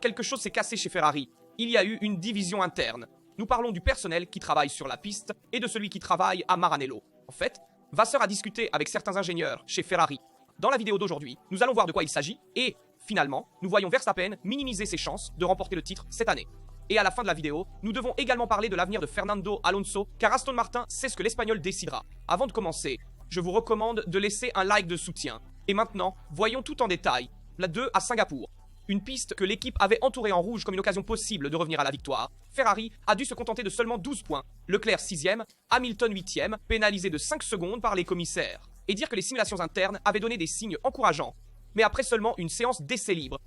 Quelque chose s'est cassé chez Ferrari. Il y a eu une division interne. Nous parlons du personnel qui travaille sur la piste et de celui qui travaille à Maranello. En fait, Vasseur a discuté avec certains ingénieurs chez Ferrari. Dans la vidéo d'aujourd'hui, nous allons voir de quoi il s'agit et, finalement, nous voyons Verstappen minimiser ses chances de remporter le titre cette année. Et à la fin de la vidéo, nous devons également parler de l'avenir de Fernando Alonso, car Aston Martin sait ce que l'Espagnol décidera. Avant de commencer, je vous recommande de laisser un like de soutien. Et maintenant, voyons tout en détail. La 2 à Singapour. Une piste que l'équipe avait entourée en rouge comme une occasion possible de revenir à la victoire. Ferrari a dû se contenter de seulement 12 points. Leclerc 6e, Hamilton 8e, pénalisé de 5 secondes par les commissaires. Et dire que les simulations internes avaient donné des signes encourageants. Mais après seulement une séance d'essai libre,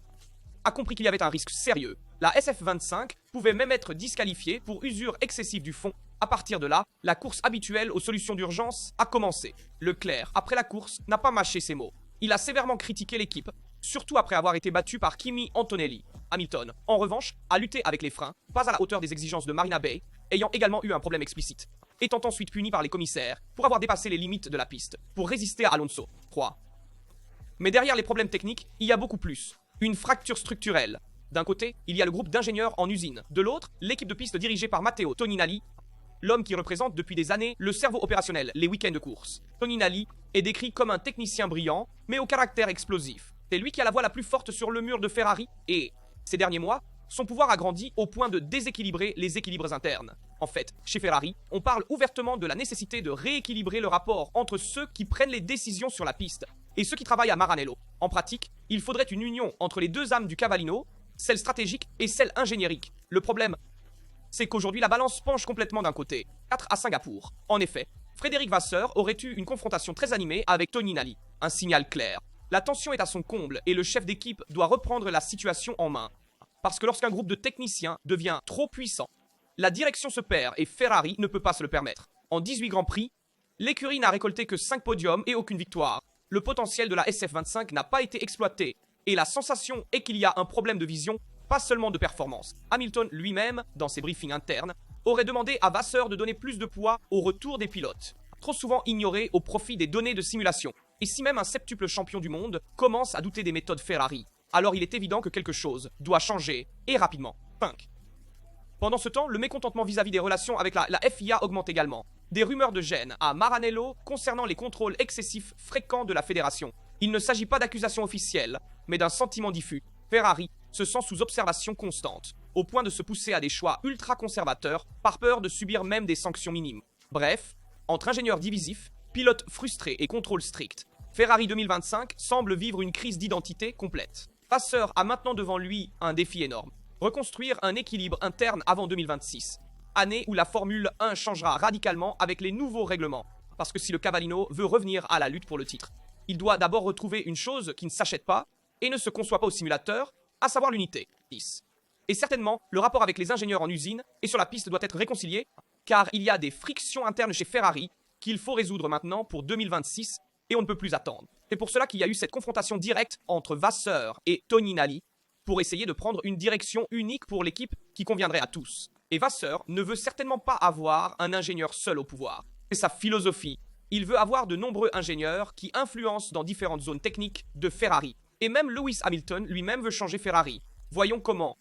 a compris qu'il y avait un risque sérieux. La SF25 pouvait même être disqualifiée pour usure excessive du fond. À partir de là, la course habituelle aux solutions d'urgence a commencé. Leclerc, après la course, n'a pas mâché ses mots. Il a sévèrement critiqué l'équipe, surtout après avoir été battu par Kimi Antonelli. Hamilton, en revanche, a lutté avec les freins, pas à la hauteur des exigences de Marina Bay, ayant également eu un problème explicite, étant ensuite puni par les commissaires pour avoir dépassé les limites de la piste, pour résister à Alonso. 3. Mais derrière les problèmes techniques, il y a beaucoup plus. Une fracture structurelle. D'un côté, il y a le groupe d'ingénieurs en usine. De l'autre, l'équipe de piste dirigée par Matteo Toninelli, l'homme qui représente depuis des années le cerveau opérationnel, les week-ends de course. Toninelli est décrit comme un technicien brillant, mais au caractère explosif. C'est lui qui a la voix la plus forte sur le mur de Ferrari, et, ces derniers mois, son pouvoir a grandi au point de déséquilibrer les équilibres internes. En fait, chez Ferrari, on parle ouvertement de la nécessité de rééquilibrer le rapport entre ceux qui prennent les décisions sur la piste et ceux qui travaillent à Maranello. En pratique, il faudrait une union entre les deux âmes du cavallino, celle stratégique et celle ingéniérique. Le problème, c'est qu'aujourd'hui la balance penche complètement d'un côté. 4 à Singapour. En effet, Frédéric Vasseur aurait eu une confrontation très animée avec Toninelli. Un signal clair. La tension est à son comble et le chef d'équipe doit reprendre la situation en main. Parce que lorsqu'un groupe de techniciens devient trop puissant, la direction se perd et Ferrari ne peut pas se le permettre. En 18 Grands Prix, l'écurie n'a récolté que 5 podiums et aucune victoire. Le potentiel de la SF25 n'a pas été exploité et la sensation est qu'il y a un problème de vision, pas seulement de performance. Hamilton lui-même, dans ses briefings internes, aurait demandé à Vasseur de donner plus de poids au retour des pilotes, trop souvent ignoré au profit des données de simulation. Et si même un septuple champion du monde commence à douter des méthodes Ferrari, alors il est évident que quelque chose doit changer, et rapidement. 5. Pendant ce temps, le mécontentement vis-à-vis des relations avec la FIA augmente également. Des rumeurs de gêne à Maranello concernant les contrôles excessifs fréquents de la fédération. Il ne s'agit pas d'accusations officielles, mais d'un sentiment diffus. Ferrari se sent sous observation constante, au point de se pousser à des choix ultra-conservateurs, par peur de subir même des sanctions minimes. Bref, entre ingénieurs divisifs, pilotes frustrés et contrôles stricts, Ferrari 2025 semble vivre une crise d'identité complète. Vasseur a maintenant devant lui un défi énorme. Reconstruire un équilibre interne avant 2026. Année où la Formule 1 changera radicalement avec les nouveaux règlements. Parce que si le Cavallino veut revenir à la lutte pour le titre, il doit d'abord retrouver une chose qui ne s'achète pas et ne se conçoit pas au simulateur, à savoir l'unité. 10. Et certainement, le rapport avec les ingénieurs en usine et sur la piste doit être réconcilié, car il y a des frictions internes chez Ferrari qu'il faut résoudre maintenant pour 2026 et on ne peut plus attendre. C'est pour cela qu'il y a eu cette confrontation directe entre Vasseur et Toninelli pour essayer de prendre une direction unique pour l'équipe qui conviendrait à tous. Et Vasseur ne veut certainement pas avoir un ingénieur seul au pouvoir. C'est sa philosophie. Il veut avoir de nombreux ingénieurs qui influencent dans différentes zones techniques de Ferrari. Et même Lewis Hamilton lui-même veut changer Ferrari. Voyons comment.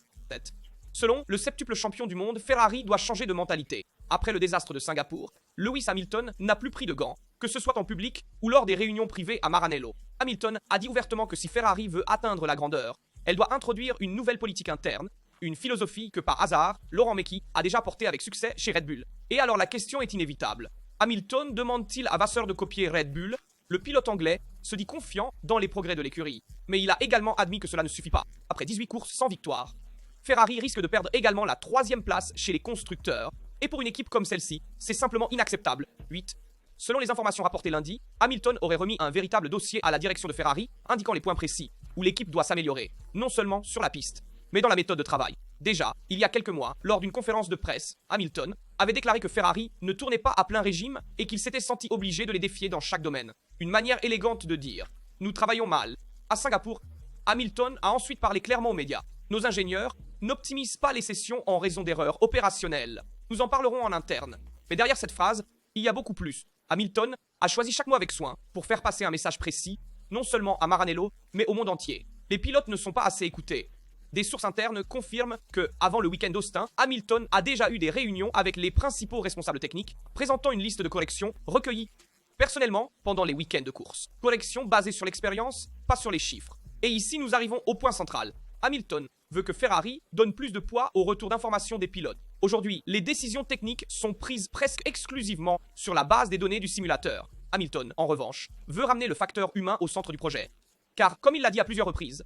Selon le septuple champion du monde, Ferrari doit changer de mentalité. Après le désastre de Singapour, Lewis Hamilton n'a plus pris de gants, que ce soit en public ou lors des réunions privées à Maranello. Hamilton a dit ouvertement que si Ferrari veut atteindre la grandeur, elle doit introduire une nouvelle politique interne, une philosophie que par hasard, Laurent Mekies a déjà portée avec succès chez Red Bull. Et alors la question est inévitable. Hamilton demande-t-il à Vasseur de copier Red Bull? Le pilote anglais se dit confiant dans les progrès de l'écurie, mais il a également admis que cela ne suffit pas. Après 18 courses sans victoire, Ferrari risque de perdre également la 3e place chez les constructeurs, et pour une équipe comme celle-ci, c'est simplement inacceptable. 8. Selon les informations rapportées lundi, Hamilton aurait remis un véritable dossier à la direction de Ferrari, indiquant les points précis où l'équipe doit s'améliorer, non seulement sur la piste, mais dans la méthode de travail. Déjà, il y a quelques mois, lors d'une conférence de presse, Hamilton avait déclaré que Ferrari ne tournait pas à plein régime et qu'il s'était senti obligé de les défier dans chaque domaine. Une manière élégante de dire « Nous travaillons mal ». À Singapour, Hamilton a ensuite parlé clairement aux médias. Nos ingénieurs n'optimisent pas les sessions en raison d'erreurs opérationnelles. Nous en parlerons en interne. Mais derrière cette phrase, il y a beaucoup plus. Hamilton a choisi chaque mot avec soin pour faire passer un message précis, non seulement à Maranello, mais au monde entier. Les pilotes ne sont pas assez écoutés. Des sources internes confirment que, avant le week-end d'Austin, Hamilton a déjà eu des réunions avec les principaux responsables techniques, présentant une liste de corrections recueillies personnellement pendant les week-ends de course. Corrections basées sur l'expérience, pas sur les chiffres. Et ici, nous arrivons au point central. Hamilton veut que Ferrari donne plus de poids au retour d'information des pilotes. Aujourd'hui, les décisions techniques sont prises presque exclusivement sur la base des données du simulateur. Hamilton, en revanche, veut ramener le facteur humain au centre du projet. Car, comme il l'a dit à plusieurs reprises,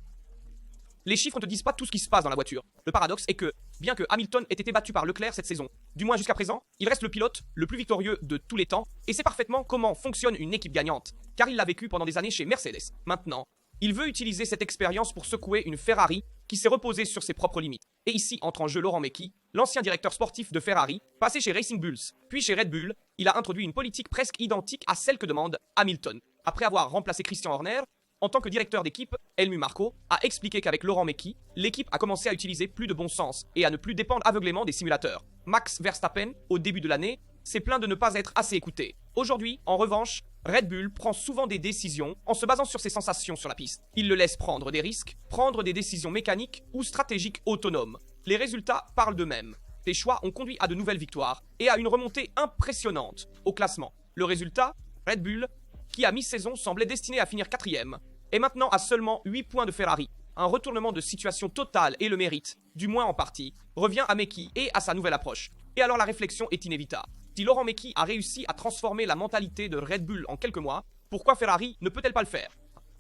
les chiffres ne te disent pas tout ce qui se passe dans la voiture. Le paradoxe est que, bien que Hamilton ait été battu par Leclerc cette saison, du moins jusqu'à présent, il reste le pilote le plus victorieux de tous les temps et sait parfaitement comment fonctionne une équipe gagnante, car il l'a vécu pendant des années chez Mercedes. Maintenant, il veut utiliser cette expérience pour secouer une Ferrari qui s'est reposée sur ses propres limites. Et ici entre en jeu Laurent Mekies, l'ancien directeur sportif de Ferrari, passé chez Racing Bulls, puis chez Red Bull. Il a introduit une politique presque identique à celle que demande Hamilton. Après avoir remplacé Christian Horner, en tant que directeur d'équipe, Helmut Marko a expliqué qu'avec Laurent Mekies, l'équipe a commencé à utiliser plus de bon sens et à ne plus dépendre aveuglément des simulateurs. Max Verstappen, au début de l'année, s'est plaint de ne pas être assez écouté. Aujourd'hui, en revanche, Red Bull prend souvent des décisions en se basant sur ses sensations sur la piste. Il le laisse prendre des risques, prendre des décisions mécaniques ou stratégiques autonomes. Les résultats parlent d'eux-mêmes. Ces choix ont conduit à de nouvelles victoires et à une remontée impressionnante au classement. Le résultat, Red Bull, qui à mi-saison semblait destiné à finir 4e, est maintenant à seulement 8 points de Ferrari. Un retournement de situation total et le mérite, du moins en partie, revient à Mekies et à sa nouvelle approche. Et alors la réflexion est inévitable. Si Laurent Mekies a réussi à transformer la mentalité de Red Bull en quelques mois, pourquoi Ferrari ne peut-elle pas le faire?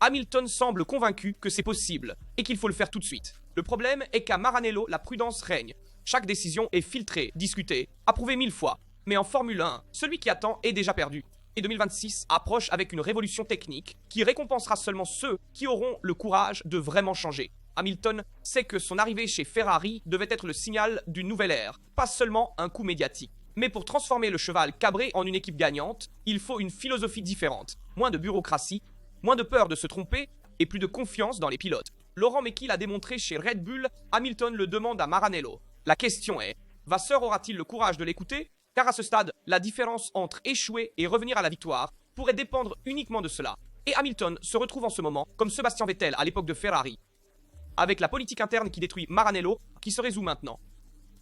Hamilton semble convaincu que c'est possible et qu'il faut le faire tout de suite. Le problème est qu'à Maranello, la prudence règne. Chaque décision est filtrée, discutée, approuvée 1000 fois. Mais en Formule 1, celui qui attend est déjà perdu. Et 2026 approche avec une révolution technique qui récompensera seulement ceux qui auront le courage de vraiment changer. Hamilton sait que son arrivée chez Ferrari devait être le signal d'une nouvelle ère, pas seulement un coup médiatique. Mais pour transformer le cheval cabré en une équipe gagnante, il faut une philosophie différente. Moins de bureaucratie, moins de peur de se tromper et plus de confiance dans les pilotes. Laurent Mekies l'a démontré chez Red Bull, Hamilton le demande à Maranello. La question est, Vasseur aura-t-il le courage de l'écouter? Car à ce stade, la différence entre échouer et revenir à la victoire pourrait dépendre uniquement de cela. Et Hamilton se retrouve en ce moment comme Sébastien Vettel à l'époque de Ferrari, avec la politique interne qui détruit Maranello, qui se résout maintenant.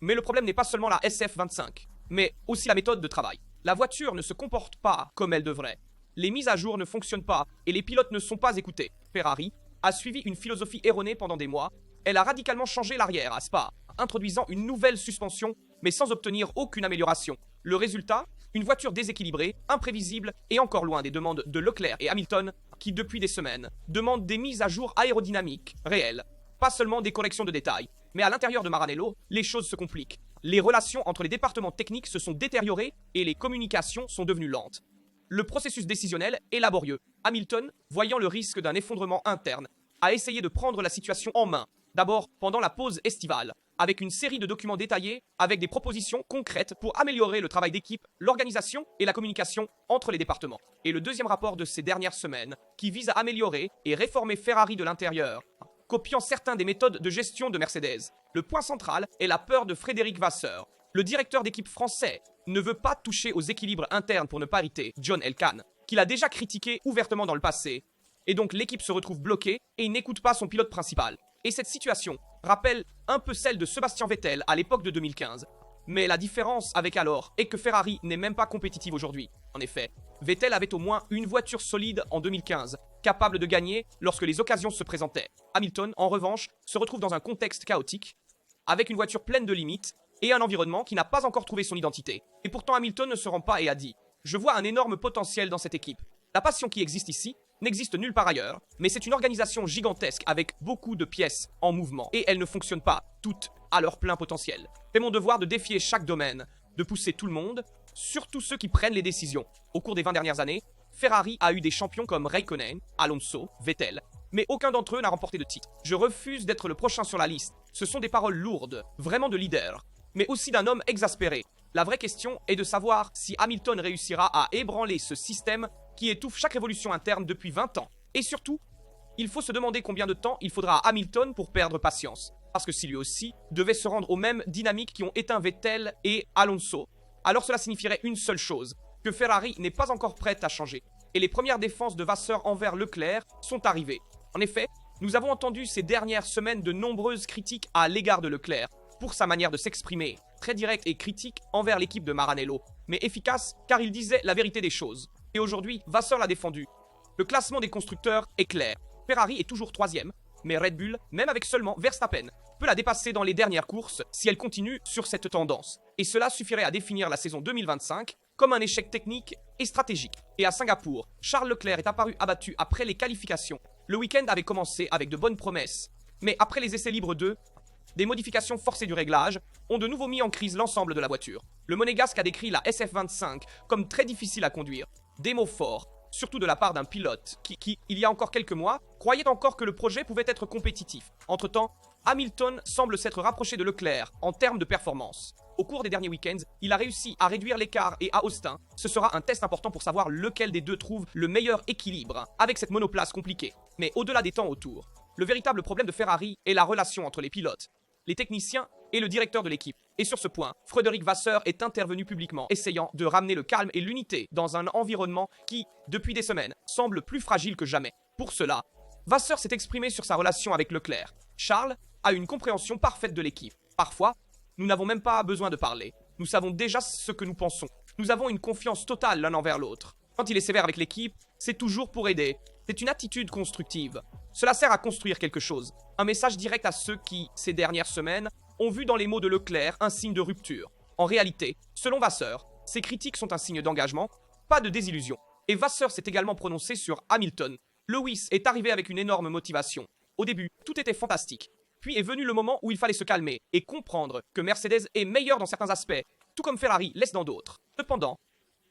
Mais le problème n'est pas seulement la SF25, mais aussi la méthode de travail. La voiture ne se comporte pas comme elle devrait. Les mises à jour ne fonctionnent pas et les pilotes ne sont pas écoutés. Ferrari a suivi une philosophie erronée pendant des mois. Elle a radicalement changé l'arrière à Spa, introduisant une nouvelle suspension, mais sans obtenir aucune amélioration. Le résultat, une voiture déséquilibrée, imprévisible et encore loin des demandes de Leclerc et Hamilton, qui depuis des semaines demandent des mises à jour aérodynamiques réelles, pas seulement des corrections de détails. Mais à l'intérieur de Maranello, les choses se compliquent. Les relations entre les départements techniques se sont détériorées et les communications sont devenues lentes. Le processus décisionnel est laborieux. Hamilton, voyant le risque d'un effondrement interne, a essayé de prendre la situation en main. D'abord pendant la pause estivale, avec une série de documents détaillés, avec des propositions concrètes pour améliorer le travail d'équipe, l'organisation et la communication entre les départements. Et le deuxième rapport de ces dernières semaines, qui vise à améliorer et réformer Ferrari de l'intérieur, copiant certaines des méthodes de gestion de Mercedes. Le point central est la peur de Frédéric Vasseur. Le directeur d'équipe français ne veut pas toucher aux équilibres internes pour ne pas irriter John Elkann, qu'il a déjà critiqué ouvertement dans le passé. Et donc l'équipe se retrouve bloquée et il n'écoute pas son pilote principal. Et cette situation rappelle un peu celle de Sébastien Vettel à l'époque de 2015. Mais la différence avec alors est que Ferrari n'est même pas compétitive aujourd'hui. En effet, Vettel avait au moins une voiture solide en 2015, capable de gagner lorsque les occasions se présentaient. Hamilton, en revanche, se retrouve dans un contexte chaotique, avec une voiture pleine de limites et un environnement qui n'a pas encore trouvé son identité. Et pourtant Hamilton ne se rend pas et a dit « Je vois un énorme potentiel dans cette équipe. La passion qui existe ici n'existe nulle part ailleurs, mais c'est une organisation gigantesque avec beaucoup de pièces en mouvement et elles ne fonctionnent pas toutes à leur plein potentiel. C'est mon devoir de défier chaque domaine, de pousser tout le monde, surtout ceux qui prennent les décisions. Au cours des 20 dernières années, Ferrari a eu des champions comme Raikkonen, Alonso, Vettel, mais aucun d'entre eux n'a remporté de titre. Je refuse d'être le prochain sur la liste. Ce sont des paroles lourdes, vraiment de leader, mais aussi d'un homme exaspéré. La vraie question est de savoir si Hamilton réussira à ébranler ce système qui étouffe chaque révolution interne depuis 20 ans. Et surtout, il faut se demander combien de temps il faudra à Hamilton pour perdre patience. Parce que si lui aussi devait se rendre aux mêmes dynamiques qui ont éteint Vettel et Alonso, alors cela signifierait une seule chose, que Ferrari n'est pas encore prête à changer. Et les premières défenses de Vasseur envers Leclerc sont arrivées. En effet, Nous avons entendu ces dernières semaines de nombreuses critiques à l'égard de Leclerc pour sa manière de s'exprimer, très directe et critique envers l'équipe de Maranello, mais efficace car il disait la vérité des choses. Et aujourd'hui, Vasseur l'a défendu. Le classement des constructeurs est clair. Ferrari est toujours 3e, mais Red Bull, même avec seulement Verstappen, peut la dépasser dans les dernières courses si elle continue sur cette tendance. Et cela suffirait à définir la saison 2025 comme un échec technique et stratégique. Et à Singapour, Charles Leclerc est apparu abattu après les qualifications. Le week-end avait commencé avec de bonnes promesses, mais après les essais libres 2, des modifications forcées du réglage ont de nouveau mis en crise l'ensemble de la voiture. Le Monégasque a décrit la SF25 comme très difficile à conduire. Des mots forts, surtout de la part d'un pilote qui, il y a encore quelques mois, croyait encore que le projet pouvait être compétitif. Entre-temps, Hamilton semble s'être rapproché de Leclerc en termes de performance. Au cours des derniers week-ends, il a réussi à réduire l'écart et à Austin, ce sera un test important pour savoir lequel des deux trouve le meilleur équilibre avec cette monoplace compliquée. Mais au-delà des temps autour, le véritable problème de Ferrari est la relation entre les pilotes, les techniciens et le directeur de l'équipe. Et sur ce point, Frédéric Vasseur est intervenu publiquement, essayant de ramener le calme et l'unité dans un environnement qui, depuis des semaines, semble plus fragile que jamais. Pour cela, Vasseur s'est exprimé sur sa relation avec Leclerc. Charles a une compréhension parfaite de l'équipe. Parfois, nous n'avons même pas besoin de parler. Nous savons déjà ce que nous pensons. Nous avons une confiance totale l'un envers l'autre. Quand il est sévère avec l'équipe, c'est toujours pour aider. C'est une attitude constructive. Cela sert à construire quelque chose. Un message direct à ceux qui, ces dernières semaines, ont vu dans les mots de Leclerc un signe de rupture. En réalité, selon Vasseur, ces critiques sont un signe d'engagement, pas de désillusion. Et Vasseur s'est également prononcé sur Hamilton. Lewis est arrivé avec une énorme motivation. Au début, tout était fantastique. Puis est venu le moment où il fallait se calmer et comprendre que Mercedes est meilleure dans certains aspects, tout comme Ferrari laisse dans d'autres. Cependant,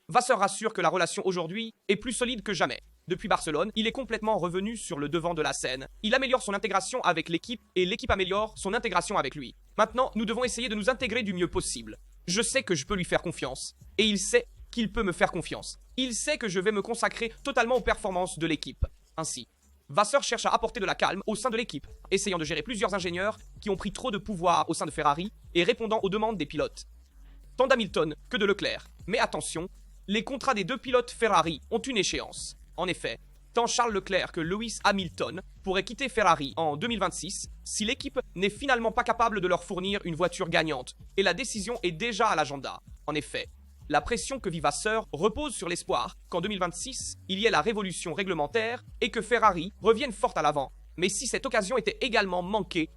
Vasseur rassure que la relation aujourd'hui est plus solide que jamais. Depuis Barcelone, il est complètement revenu sur le devant de la scène. Il améliore son intégration avec l'équipe et l'équipe améliore son intégration avec lui. Maintenant, nous devons essayer de nous intégrer du mieux possible. Je sais que je peux lui faire confiance. Et il sait qu'il peut me faire confiance. Il sait que je vais me consacrer totalement aux performances de l'équipe. Ainsi, Vasseur cherche à apporter de la calme au sein de l'équipe, essayant de gérer plusieurs ingénieurs qui ont pris trop de pouvoir au sein de Ferrari et répondant aux demandes des pilotes. Tant d'Hamilton que de Leclerc. Mais attention, les contrats des deux pilotes Ferrari ont une échéance. En effet, tant Charles Leclerc que Lewis Hamilton pourraient quitter Ferrari en 2026 si l'équipe n'est finalement pas capable de leur fournir une voiture gagnante. Et la décision est déjà à l'agenda. En effet, la pression que vit Vasseur repose sur l'espoir qu'en 2026, il y ait la révolution réglementaire et que Ferrari revienne forte à l'avant. Mais si cette occasion était également manquée,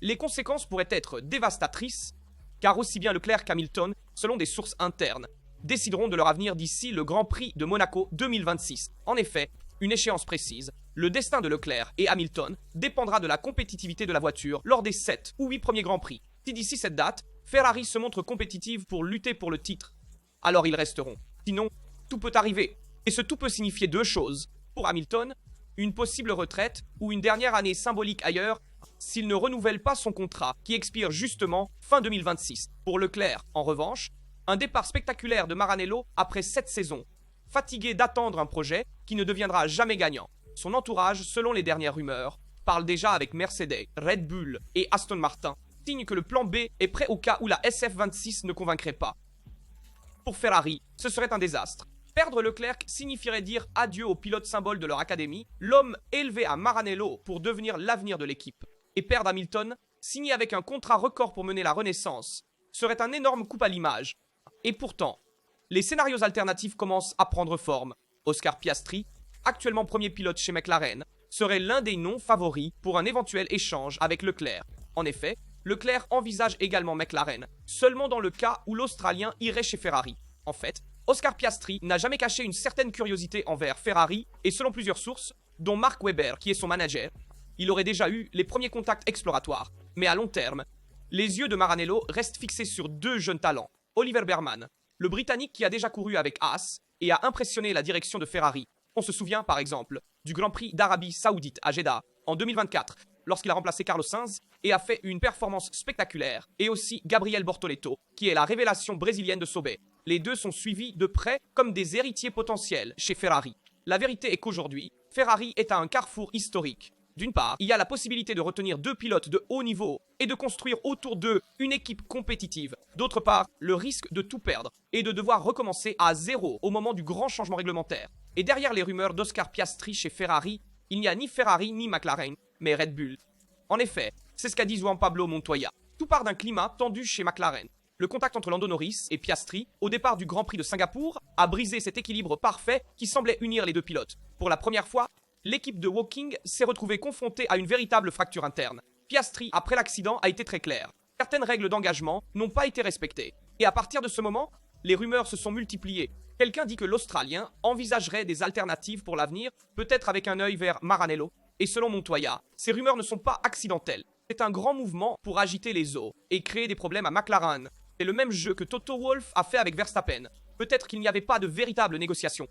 les conséquences pourraient être dévastatrices, car aussi bien Leclerc qu'Hamilton, selon des sources internes, décideront de leur avenir d'ici le Grand Prix de Monaco 2026. En effet, une échéance précise, le destin de Leclerc et Hamilton dépendra de la compétitivité de la voiture lors des 7 ou 8 premiers Grands Prix. Si d'ici cette date, Ferrari se montre compétitive pour lutter pour le titre, alors ils resteront. Sinon, tout peut arriver. Et ce tout peut signifier deux choses. Pour Hamilton, une possible retraite ou une dernière année symbolique ailleurs s'il ne renouvelle pas son contrat qui expire justement fin 2026. Pour Leclerc, en revanche, un départ spectaculaire de Maranello après 7 saisons, fatigué d'attendre un projet qui ne deviendra jamais gagnant. Son entourage, selon les dernières rumeurs, parle déjà avec Mercedes, Red Bull et Aston Martin, signe que le plan B est prêt au cas où la SF26 ne convaincrait pas. Pour Ferrari, ce serait un désastre. Perdre Leclerc signifierait dire adieu au pilote symbole de leur académie, l'homme élevé à Maranello pour devenir l'avenir de l'équipe. Et perdre Hamilton, signé avec un contrat record pour mener la renaissance, serait un énorme coup à l'image. Et pourtant, les scénarios alternatifs commencent à prendre forme. Oscar Piastri, actuellement premier pilote chez McLaren, serait l'un des noms favoris pour un éventuel échange avec Leclerc. En effet, Leclerc envisage également McLaren, seulement dans le cas où l'Australien irait chez Ferrari. En fait, Oscar Piastri n'a jamais caché une certaine curiosité envers Ferrari et selon plusieurs sources, dont Mark Webber qui est son manager, il aurait déjà eu les premiers contacts exploratoires. Mais à long terme, les yeux de Maranello restent fixés sur deux jeunes talents. Oliver Bearman, le Britannique qui a déjà couru avec Haas et a impressionné la direction de Ferrari. On se souvient par exemple du Grand Prix d'Arabie Saoudite à Jeddah en 2024, lorsqu'il a remplacé Carlos Sainz et a fait une performance spectaculaire, et aussi Gabriel Bortoleto, qui est la révélation brésilienne de Sauber. Les deux sont suivis de près comme des héritiers potentiels chez Ferrari. La vérité est qu'aujourd'hui, Ferrari est à un carrefour historique. D'une part, il y a la possibilité de retenir deux pilotes de haut niveau et de construire autour d'eux une équipe compétitive. D'autre part, le risque de tout perdre et de devoir recommencer à zéro au moment du grand changement réglementaire. Et derrière les rumeurs d'Oscar Piastri chez Ferrari, il n'y a ni Ferrari ni McLaren, mais Red Bull. En effet, c'est ce qu'a dit Juan Pablo Montoya. Tout part d'un climat tendu chez McLaren. Le contact entre Lando Norris et Piastri, au départ du Grand Prix de Singapour, a brisé cet équilibre parfait qui semblait unir les deux pilotes. Pour la première fois, l'équipe de Woking s'est retrouvée confrontée à une véritable fracture interne. Piastri, après l'accident, a été très clair. Certaines règles d'engagement n'ont pas été respectées. Et à partir de ce moment, les rumeurs se sont multipliées. Quelqu'un dit que l'Australien envisagerait des alternatives pour l'avenir, peut-être avec un œil vers Maranello. Et selon Montoya, ces rumeurs ne sont pas accidentelles. C'est un grand mouvement pour agiter les eaux et créer des problèmes à McLaren. C'est le même jeu que Toto Wolff a fait avec Verstappen. Peut-être qu'il n'y avait pas de véritable négociation.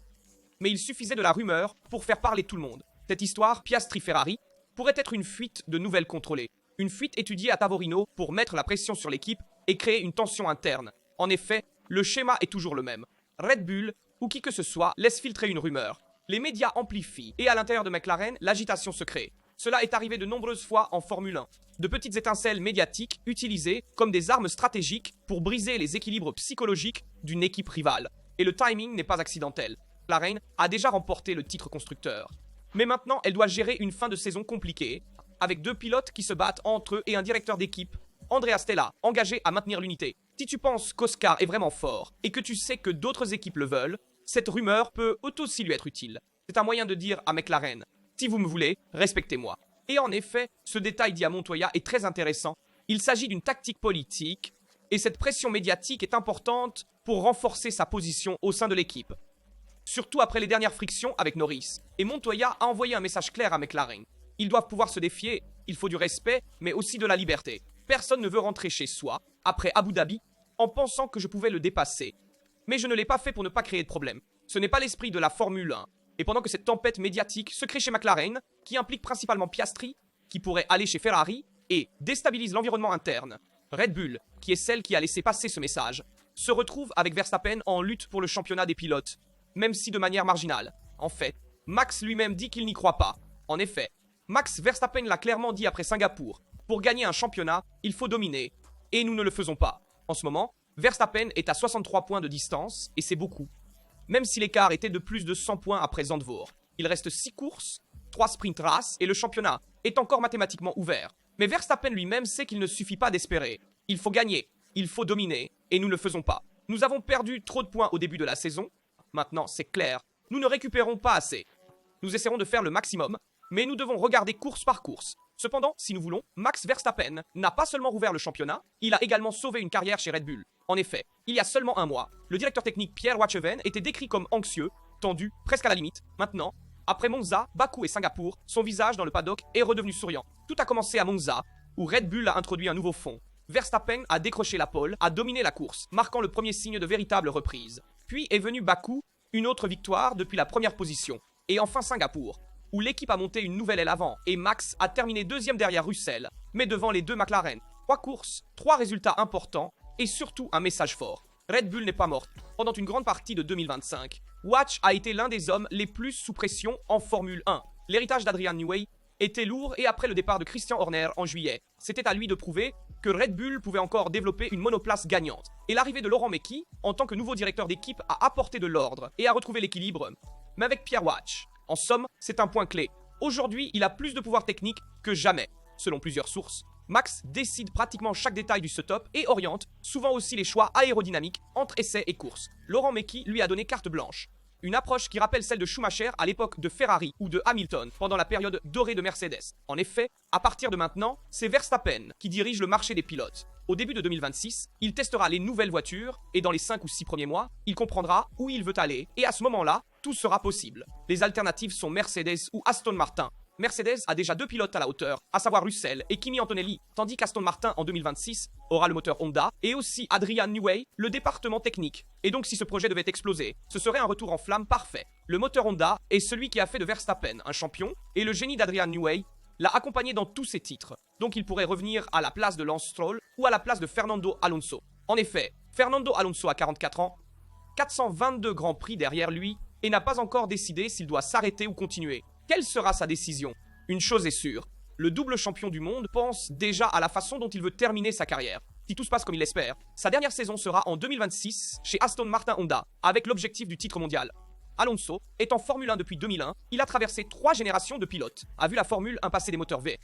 Mais il suffisait de la rumeur pour faire parler tout le monde. Cette histoire, Piastri-Ferrari, pourrait être une fuite de nouvelles contrôlées. Une fuite étudiée à Tavorino pour mettre la pression sur l'équipe et créer une tension interne. En effet, le schéma est toujours le même. Red Bull, ou qui que ce soit, laisse filtrer une rumeur. Les médias amplifient et à l'intérieur de McLaren, l'agitation se crée. Cela est arrivé de nombreuses fois en Formule 1. De petites étincelles médiatiques utilisées comme des armes stratégiques pour briser les équilibres psychologiques d'une équipe rivale. Et le timing n'est pas accidentel. McLaren a déjà remporté le titre constructeur. Mais maintenant, elle doit gérer une fin de saison compliquée, avec deux pilotes qui se battent entre eux et un directeur d'équipe, Andrea Stella, engagé à maintenir l'unité. Si tu penses qu'Oscar est vraiment fort et que tu sais que d'autres équipes le veulent, cette rumeur peut aussi lui être utile. C'est un moyen de dire à McLaren, si vous me voulez, respectez-moi. Et en effet, ce détail dit à Montoya est très intéressant. Il s'agit d'une tactique politique et cette pression médiatique est importante pour renforcer sa position au sein de l'équipe. Surtout après les dernières frictions avec Norris. Et Montoya a envoyé un message clair à McLaren. Ils doivent pouvoir se défier, il faut du respect, mais aussi de la liberté. Personne ne veut rentrer chez soi, après Abu Dhabi, en pensant que je pouvais le dépasser. Mais je ne l'ai pas fait pour ne pas créer de problème. Ce n'est pas l'esprit de la Formule 1. Et pendant que cette tempête médiatique se crée chez McLaren, qui implique principalement Piastri, qui pourrait aller chez Ferrari, et déstabilise l'environnement interne, Red Bull, qui est celle qui a laissé passer ce message, se retrouve avec Verstappen en lutte pour le championnat des pilotes, même si de manière marginale. En fait, Max lui-même dit qu'il n'y croit pas. En effet, Max Verstappen l'a clairement dit après Singapour. Pour gagner un championnat, il faut dominer. Et nous ne le faisons pas. En ce moment, Verstappen est à 63 points de distance, et c'est beaucoup. Même si l'écart était de plus de 100 points après Zandvoort. Il reste 6 courses, 3 sprint races, et le championnat est encore mathématiquement ouvert. Mais Verstappen lui-même sait qu'il ne suffit pas d'espérer. Il faut gagner, il faut dominer, et nous ne le faisons pas. Nous avons perdu trop de points au début de la saison. Maintenant, c'est clair, nous ne récupérons pas assez. Nous essaierons de faire le maximum, mais nous devons regarder course par course. Cependant, si nous voulons, Max Verstappen n'a pas seulement rouvert le championnat, il a également sauvé une carrière chez Red Bull. En effet, il y a seulement un mois, le directeur technique Pierre Wacheven était décrit comme anxieux, tendu, presque à la limite. Maintenant, après Monza, Bakou et Singapour, son visage dans le paddock est redevenu souriant. Tout a commencé à Monza, où Red Bull a introduit un nouveau fond. Verstappen a décroché la pole, a dominé la course, marquant le premier signe de véritable reprise. Puis est venu Bakou, une autre victoire depuis la première position. Et enfin Singapour, où l'équipe a monté une nouvelle aile avant, et Max a terminé deuxième derrière Russell, mais devant les deux McLaren. 3 courses, 3 résultats importants, et surtout un message fort. Red Bull n'est pas morte. Pendant une grande partie de 2025, Watch a été l'un des hommes les plus sous pression en Formule 1. L'héritage d'Adrian Newey était lourd et après le départ de Christian Horner en juillet, c'était à lui de prouver que Red Bull pouvait encore développer une monoplace gagnante. Et l'arrivée de Laurent Mekies, en tant que nouveau directeur d'équipe, a apporté de l'ordre et a retrouvé l'équilibre. Mais avec Pierre Watch, en somme, c'est un point clé. Aujourd'hui, il a plus de pouvoir technique que jamais. Selon plusieurs sources, Max décide pratiquement chaque détail du setup et oriente souvent aussi les choix aérodynamiques entre essais et courses. Laurent Mekies lui a donné carte blanche. Une approche qui rappelle celle de Schumacher à l'époque de Ferrari ou de Hamilton pendant la période dorée de Mercedes. En effet, à partir de maintenant, c'est Verstappen qui dirige le marché des pilotes. Au début de 2026, il testera les nouvelles voitures et dans les 5 ou 6 premiers mois, il comprendra où il veut aller et à ce moment-là, tout sera possible. Les alternatives sont Mercedes ou Aston Martin. Mercedes a déjà 2 pilotes à la hauteur, à savoir Russell et Kimi Antonelli, tandis qu'Aston Martin en 2026 aura le moteur Honda et aussi Adrian Newey, le département technique. Et donc si ce projet devait exploser, ce serait un retour en flamme parfait. Le moteur Honda est celui qui a fait de Verstappen un champion et le génie d'Adrian Newey l'a accompagné dans tous ses titres. Donc il pourrait revenir à la place de Lance Stroll ou à la place de Fernando Alonso. En effet, Fernando Alonso a 44 ans, 422 grands prix derrière lui et n'a pas encore décidé s'il doit s'arrêter ou continuer. Quelle sera sa décision? Une chose est sûre, le double champion du monde pense déjà à la façon dont il veut terminer sa carrière. Si tout se passe comme il l'espère, sa dernière saison sera en 2026 chez Aston Martin Honda, avec l'objectif du titre mondial. Alonso est en Formule 1 depuis 2001, il a traversé 3 générations de pilotes, a vu la Formule 1 passer des moteurs V,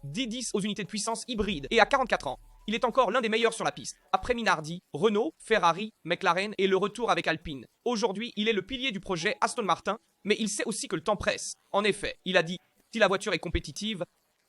D10 aux unités de puissance hybrides et à 44 ans, il est encore l'un des meilleurs sur la piste. Après Minardi, Renault, Ferrari, McLaren et le retour avec Alpine. Aujourd'hui, il est le pilier du projet Aston Martin, mais il sait aussi que le temps presse. En effet, il a dit « Si la voiture est compétitive,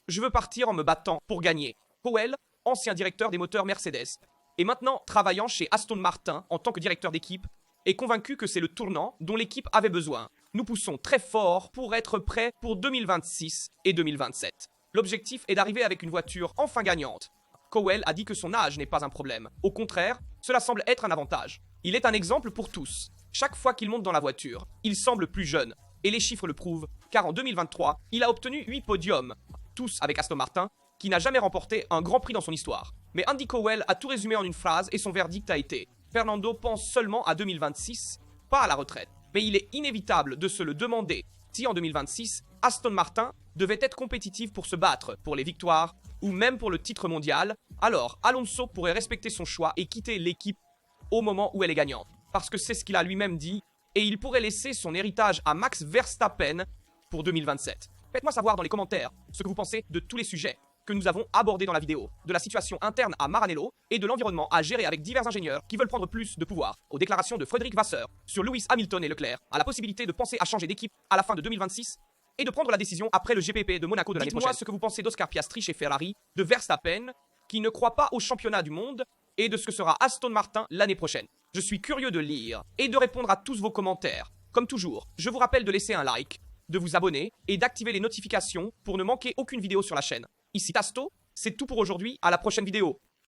je veux partir en me battant pour gagner ». Powell, ancien directeur des moteurs Mercedes, et maintenant travaillant chez Aston Martin en tant que directeur d'équipe, est convaincu que c'est le tournant dont l'équipe avait besoin. Nous poussons très fort pour être prêts pour 2026 et 2027. L'objectif est d'arriver avec une voiture enfin gagnante. Powell a dit que son âge n'est pas un problème. Au contraire, cela semble être un avantage. Il est un exemple pour tous. Chaque fois qu'il monte dans la voiture, il semble plus jeune. Et les chiffres le prouvent, car en 2023, il a obtenu 8 podiums, tous avec Aston Martin, qui n'a jamais remporté un grand prix dans son histoire. Mais Andy Cowell a tout résumé en une phrase et son verdict a été « Fernando pense seulement à 2026, pas à la retraite. Mais il est inévitable de se le demander si en 2026, Aston Martin devait être compétitive pour se battre pour les victoires ou même pour le titre mondial, alors Alonso pourrait respecter son choix et quitter l'équipe au moment où elle est gagnante. Parce que c'est ce qu'il a lui-même dit, et il pourrait laisser son héritage à Max Verstappen pour 2027. Faites-moi savoir dans les commentaires ce que vous pensez de tous les sujets que nous avons abordés dans la vidéo, de la situation interne à Maranello et de l'environnement à gérer avec divers ingénieurs qui veulent prendre plus de pouvoir, aux déclarations de Frédéric Vasseur sur Lewis Hamilton et Leclerc, à la possibilité de penser à changer d'équipe à la fin de 2026 et de prendre la décision après le GPP de Monaco de l'année prochaine. Dites-moi ce que vous pensez d'Oscar Piastri chez Ferrari, de Verstappen, qui ne croit pas au championnat du monde, et de ce que sera Aston Martin l'année prochaine. Je suis curieux de lire et de répondre à tous vos commentaires. Comme toujours, je vous rappelle de laisser un like, de vous abonner et d'activer les notifications pour ne manquer aucune vidéo sur la chaîne. Ici Tasto, c'est tout pour aujourd'hui, à la prochaine vidéo.